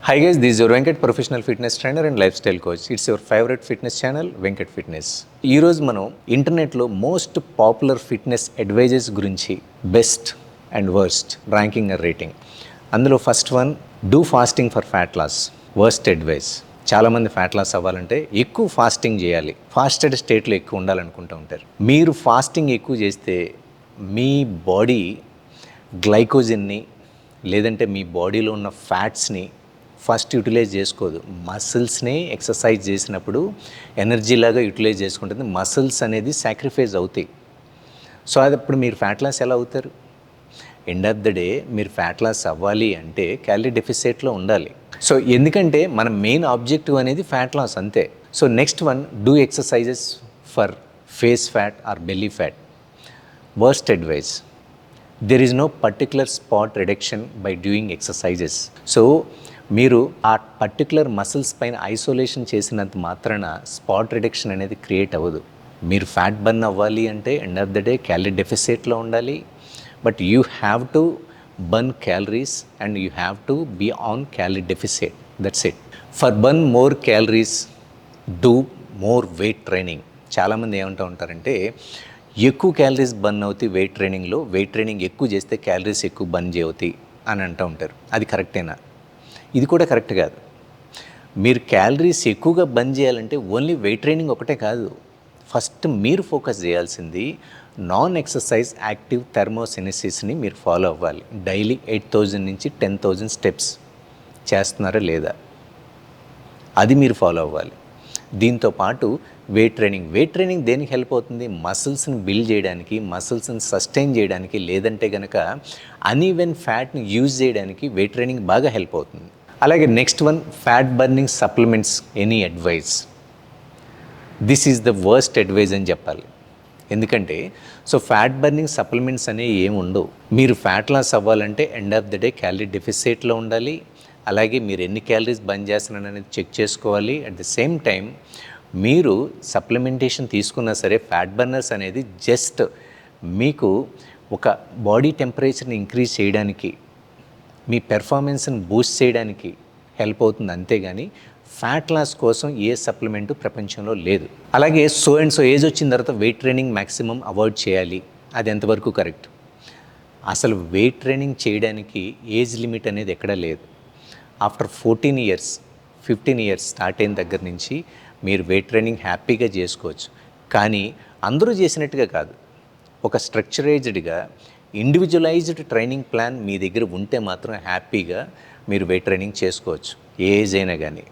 Hi guys, this is your Venkat professional fitness trainer and lifestyle coach. It's your favorite fitness channel, Venkat Fitness. ఈ రోజు మనం ఇంటర్నెట్లో most popular fitness advices గురించి best and worst ranking and rating. అందులో first one, do fasting for fat loss. Worst advice. చాలామంది fat loss అవ్వాలంటే ఎక్కువ fasting చేయాలి, ఫాస్టెడ్ స్టేట్లో ఎక్కువ ఉండాలనుకుంటూ ఉంటారు. మీరు ఫాస్టింగ్ ఎక్కువ చేస్తే మీ బాడీ గ్లైకోజన్ని లేదంటే మీ బాడీలో ఉన్న ఫ్యాట్స్ని ఫస్ట్ యూటిలైజ్ చేసుకోదు. మసిల్స్ని ఎక్సర్సైజ్ చేసినప్పుడు ఎనర్జీలాగా యూటిలైజ్ చేసుకుంటుంది. మసిల్స్ అనేది సాక్రిఫైస్ అవుతాయి. సో అది అప్పుడు మీరు ఫ్యాట్ లాస్ ఎలా అవుతారు? ఎండ్ ఆఫ్ ద డే మీరు ఫ్యాట్ లాస్ అవ్వాలి అంటే క్యాలరీ డెఫిసిట్లో ఉండాలి. సో ఎందుకంటే మన మెయిన్ ఆబ్జెక్టివ్ అనేది ఫ్యాట్ లాస్, అంతే. So next one, do exercises for face fat or belly fat. Worst advice. There is no particular spot reduction by doing exercises. So మీరు ఆ పర్టికులర్ మసిల్స్ పైన isolation చేసినంత మాత్రాన spot reduction అనేది create అవ్వదు. మీరు fat burn అవ్వాలి అంటే end of the day calorie డెఫిసిట్లో ఉండాలి. But you have to burn calories and you have to be on calorie deficit. That's it. For burn more calories, do more weight training. చాలామంది ఏమంటూ ఉంటారంటే ఎక్కువ calories burn అవుతాయి weight ట్రైనింగ్లో, weight training ఎక్కువ చేస్తే క్యాలరీస్ ఎక్కువ బర్న్ చేయవుతాయి అని అంటూ ఉంటారు. అది కరెక్టేనా? ఇది కూడా కరెక్ట్ కాదు. మీరు క్యాలరీస్ ఎక్కువగా బర్న్ చేయాలంటే ఓన్లీ వెయిట్ ట్రైనింగ్ ఒకటే కాదు. ఫస్ట్ మీరు ఫోకస్ చేయాల్సింది నాన్ ఎక్సర్సైజ్ యాక్టివ్ థర్మోసినెసిస్ని మీరు ఫాలో అవ్వాలి. డైలీ 8,000 నుంచి 10,000 స్టెప్స్ చేస్తున్నారా లేదా, అది మీరు ఫాలో అవ్వాలి. దీంతో పాటు వెయిట్ ట్రైనింగ్ దేనికి హెల్ప్ అవుతుంది? మసిల్స్ని బిల్డ్ చేయడానికి, మసిల్స్ని సస్టైన్ చేయడానికి, లేదంటే కనుక అన్ఈవెన్ ఫ్యాట్ని యూజ్ చేయడానికి వెయిట్ ట్రైనింగ్ బాగా హెల్ప్ అవుతుంది. అలాగే next one, fat burning supplements. Any advice? This is the worst advice అని చెప్పాలి. ఎందుకంటే సో ఫ్యాట్ బర్నింగ్ సప్లిమెంట్స్ అనేవి ఏమి ఉండవు. మీరు ఫ్యాట్ లాస్ అవ్వాలంటే end of the day calorie డెఫిసిట్లో ఉండాలి. అలాగే మీరు ఎన్ని క్యాలరీస్ బర్న్ చేస్తున్నారని అనేది చెక్ చేసుకోవాలి. అట్ ద సేమ్ టైం మీరు సప్లిమెంటేషన్ తీసుకున్నా సరే ఫ్యాట్ బర్నర్స్ అనేది జస్ట్ మీకు ఒక బాడీ టెంపరేచర్ని ఇంక్రీజ్ చేయడానికి, మీ పెర్ఫార్మెన్స్ని బూస్ట్ చేయడానికి హెల్ప్ అవుతుంది, అంతేగాని ఫ్యాట్ లాస్ కోసం ఏ సప్లిమెంటు ప్రపంచంలో లేదు. అలాగే సో అండ్ సో ఏజ్ వచ్చిన తర్వాత వెయిట్ ట్రైనింగ్ మ్యాక్సిమం అవాయిడ్ చేయాలి. అది ఎంతవరకు కరెక్ట్? అసలు వెయిట్ ట్రైనింగ్ చేయడానికి ఏజ్ లిమిట్ అనేది ఎక్కడా లేదు. ఆఫ్టర్ 14 ఇయర్స్ 15 ఇయర్స్ స్టార్ట్ అయిన దగ్గర నుంచి మీరు వెయిట్ ట్రైనింగ్ హ్యాపీగా చేసుకోవచ్చు. కానీ అందరూ చేసినట్టుగా కాదు. ఒక స్ట్రక్చరైజ్డ్గా ఇండివిజువలైజ్డ్ ట్రైనింగ్ ప్లాన్ మీ దగ్గర ఉంటే మాత్రం హ్యాపీగా మీరు వెయిట్ ట్రైనింగ్ చేసుకోవచ్చు, ఏ ఏజ్ అయినా కానీ.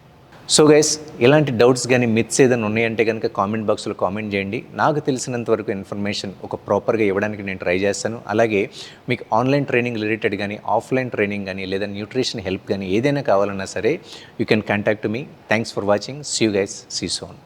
సో గైస్, ఇలాంటి డౌట్స్ కానీ మిత్స్ ఏదైనా ఉన్నాయంటే కనుక కామెంట్ బాక్స్లో కామెంట్ చేయండి. నాకు తెలిసినంత వరకు ఇన్ఫర్మేషన్ ఒక ప్రాపర్గా ఇవ్వడానికి నేను ట్రై చేస్తాను. అలాగే మీకు ఆన్లైన్ ట్రైనింగ్ రిలేటెడ్ కానీ, ఆఫ్లైన్ ట్రైనింగ్ కానీ, లేదా న్యూట్రిషన్ హెల్ప్ కానీ ఏదైనా కావాలన్నా సరే you can contact me. Thanks for watching. See you guys. See soon.